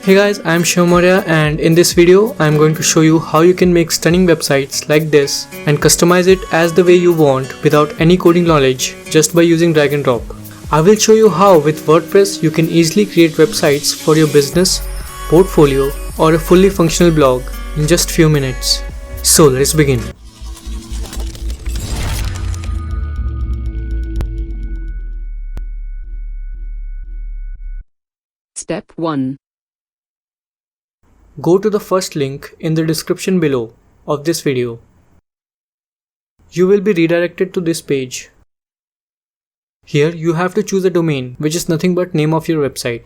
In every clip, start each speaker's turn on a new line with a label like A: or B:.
A: Hey guys, I'm Shivamoria and in this video I'm going to show you how you can make stunning websites like this and customize it as the way you want without any coding knowledge just by using drag and drop. I will show you how with WordPress you can easily create websites for your business, portfolio or a fully functional blog in just few minutes. So let's begin.
B: Step 1.
A: Go to the first link in the description below of this video. You will be redirected to this page. Here you have to choose a domain, which is nothing but name of your website.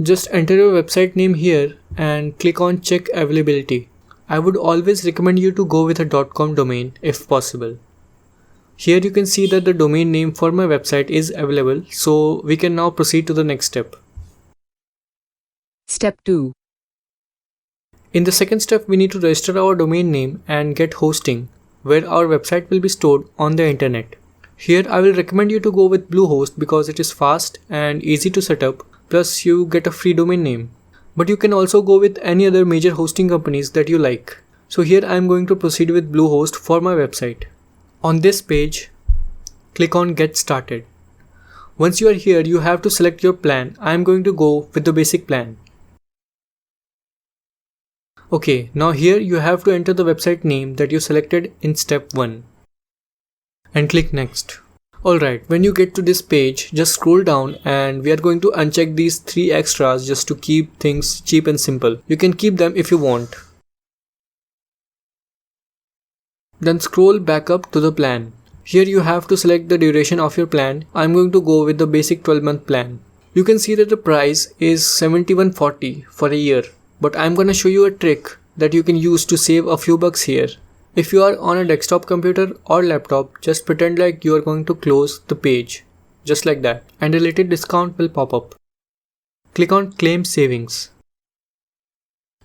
A: Just enter your website name here and click on check availability. I would always recommend you to go with a .com domain if possible. Here you can see that the domain name for my website is available, so we can now proceed to the next step.
B: Step 2.
A: In the second step, we need to register our domain name and get hosting, where our website will be stored on the internet. Here I will recommend you to go with Bluehost because it is fast and easy to set up, plus you get a free domain name. But you can also go with any other major hosting companies that you like. So here I am going to proceed with Bluehost for my website. On this page, click on Get Started. Once you are here, you have to select your plan. I am going to go with the basic plan. Okay, now here you have to enter the website name that you selected in step 1 and click next. Alright, when you get to this page, just scroll down and we are going to uncheck these 3 extras just to keep things cheap and simple. You can keep them if you want. Then scroll back up to the plan. Here you have to select the duration of your plan. I'm going to go with the basic 12-month plan. You can see that the price is $71.40 for a year. But I'm gonna show you a trick that you can use to save a few bucks here. If you are on a desktop computer or laptop, just pretend like you are going to close the page, just like that, and a related discount will pop up. Click on Claim Savings.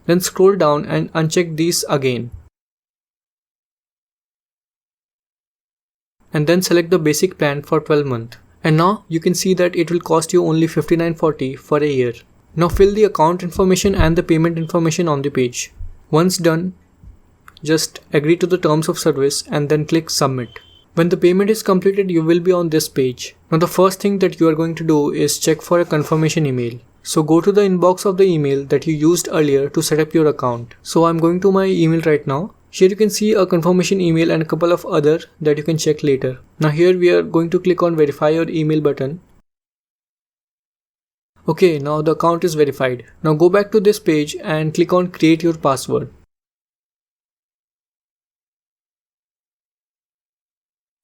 A: Then scroll down and uncheck these again. And then select the basic plan for 12 months. And now you can see that it will cost you only $59.40 for a year. Now fill the account information and the payment information on the page. Once done, just agree to the terms of service and then click submit. When the payment is completed, you will be on this page. Now the first thing that you are going to do is check for a confirmation email. So go to the inbox of the email that you used earlier to set up your account. So I'm going to my email right now. Here you can see a confirmation email and a couple of other that you can check later. Now here we are going to click on verify your email button. Okay, now the account is verified. Now go back to this page and click on create your password.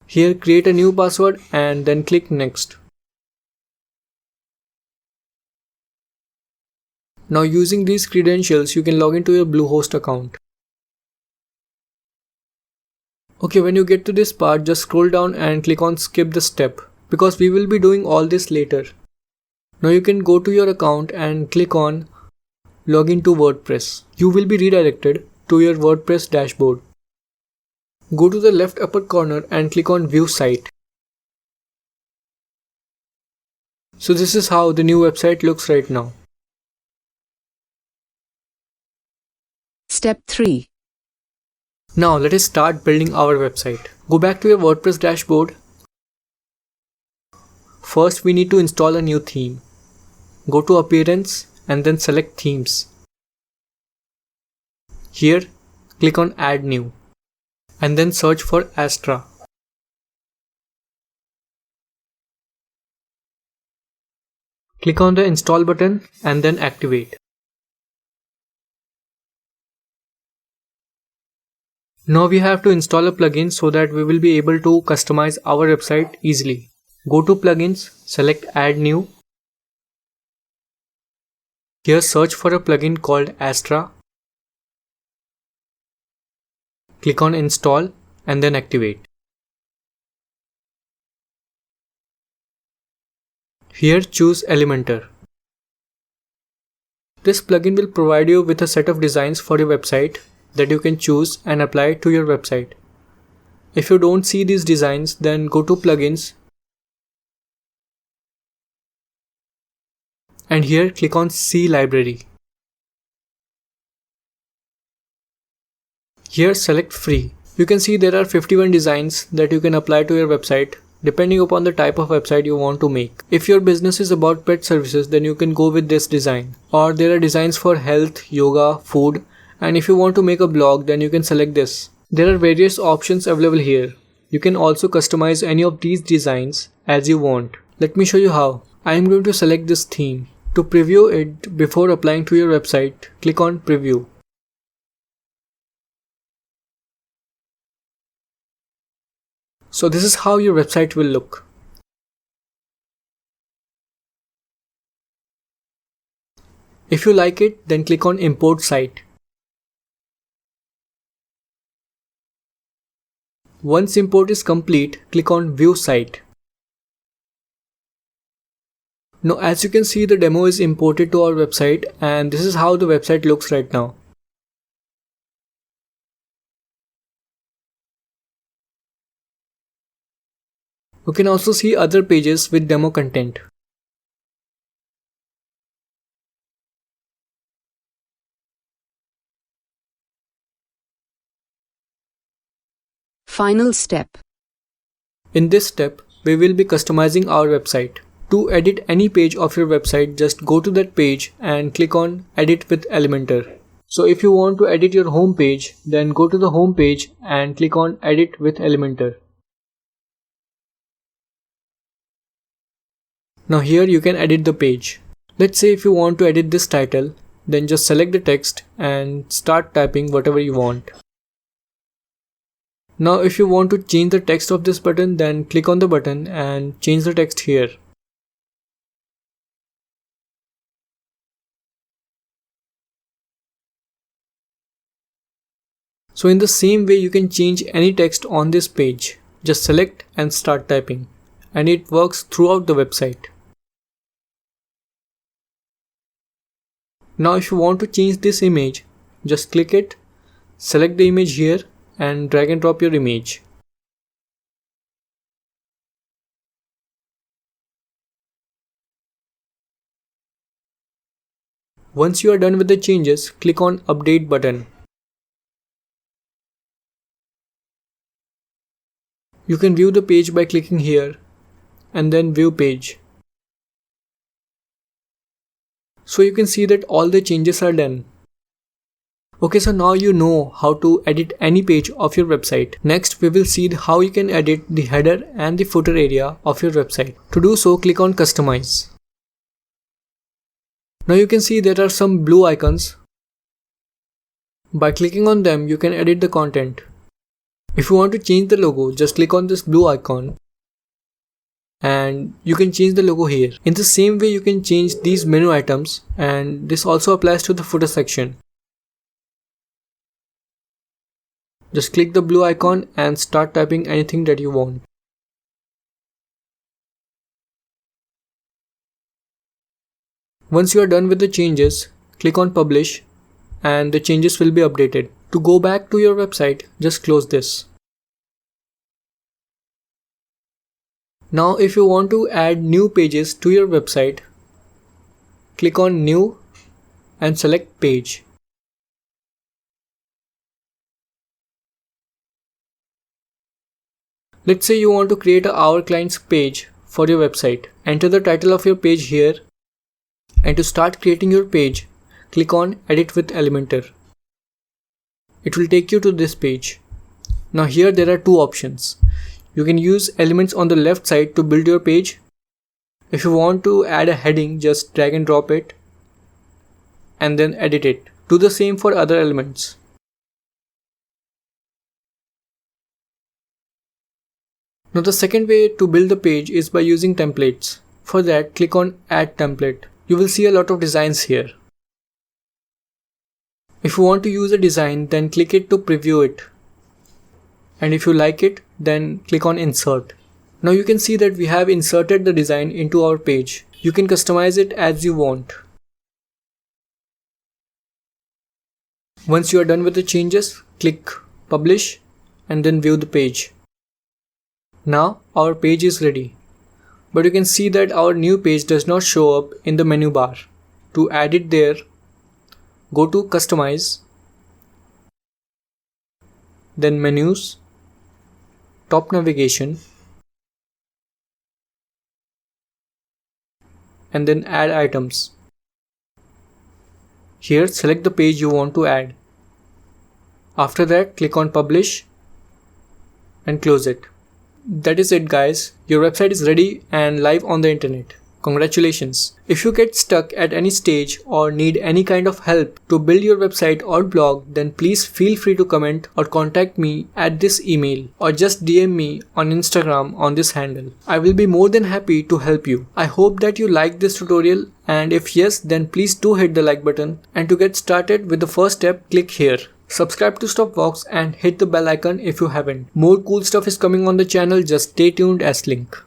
A: Here create a new password and then click next. Now using these credentials you can log into your Bluehost account. Okay, when you get to this part, just scroll down and click on skip the step because we will be doing all this later. Now you can go to your account and click on Login to WordPress. You will be redirected to your WordPress dashboard. Go to the left upper corner and click on View Site. So this is how the new website looks right now.
B: Step 3.
A: Now let us start building our website. Go back to your WordPress dashboard. First we need to install a new theme. Go to Appearance and then select Themes. Here, click on Add New and then search for Astra. Click on the Install button and then Activate. Now we have to install a plugin so that we will be able to customize our website easily. Go to Plugins, select Add New. Here search for a plugin called Astra. Click on Install and then Activate. Here choose Elementor. This plugin will provide you with a set of designs for your website that you can choose and apply to your website. If you don't see these designs, then go to Plugins and here click on See Library. Here select Free. You can see there are 51 designs that you can apply to your website depending upon the type of website you want to make. If your business is about pet services, then you can go with this design. Or there are designs for health, yoga, food, and if you want to make a blog, then you can select this. There are various options available here. You can also customize any of these designs as you want. Let me show you how. I am going to select this theme. To preview it before applying to your website, click on Preview. So this is how your website will look. If you like it, then click on Import Site. Once import is complete, click on View Site. Now as you can see, the demo is imported to our website and this is how the website looks right now. You can also see other pages with demo content.
B: Final step.
A: In this step, we will be customizing our website. To edit any page of your website, just go to that page and click on Edit with Elementor. So if you want to edit your home page, then go to the home page and click on Edit with Elementor. Now here you can edit the page. Let's say if you want to edit this title, then just select the text and start typing whatever you want. Now if you want to change the text of this button, then click on the button and change the text here. So in the same way you can change any text on this page. Just select and start typing, and it works throughout the website. Now if you want to change this image, just click it, select the image here and drag and drop your image. Once you are done with the changes, click on Update button. You can view the page by clicking here and then View Page. So you can see that all the changes are done. Okay, so now you know how to edit any page of your website. Next, we will see how you can edit the header and the footer area of your website. To do so, click on Customize. Now you can see there are some blue icons. By clicking on them, you can edit the content. If you want to change the logo, just click on this blue icon and you can change the logo here. In the same way, you can change these menu items, and this also applies to the footer section. Just click the blue icon and start typing anything that you want. Once you are done with the changes, click on Publish and the changes will be updated. To go back to your website, just close this. Now if you want to add new pages to your website, click on New and select Page. Let's say you want to create a Our Clients page for your website. Enter the title of your page here, and to start creating your page, click on Edit with Elementor. It will take you to this page. Now here there are two options. You can use elements on the left side to build your page. If you want to add a heading, just drag and drop it and then edit it. Do the same for other elements. Now the second way to build the page is by using templates. For that, click on Add Template. You will see a lot of designs here. If you want to use a design, then click it to preview it. And if you like it, then click on Insert. Now you can see that we have inserted the design into our page. You can customize it as you want. Once you are done with the changes, click Publish and then view the page. Now our page is ready. but you can see that our new page does not show up in the menu bar. To add it there, go to Customize, then Menus, Top Navigation, and then Add Items. Here, select the page you want to add. After that, click on Publish and close it. That is it, guys. Your website is ready and live on the internet. Congratulations. If you get stuck at any stage or need any kind of help to build your website or blog, then please feel free to comment or contact me at this email or just DM me on Instagram on this handle. I will be more than happy to help you. I hope that you liked this tutorial, and if yes, then please do hit the like button, and to get started with the first step, click here. Subscribe to Stopvox and hit the bell icon if you haven't. More cool stuff is coming on the channel, just stay tuned as link.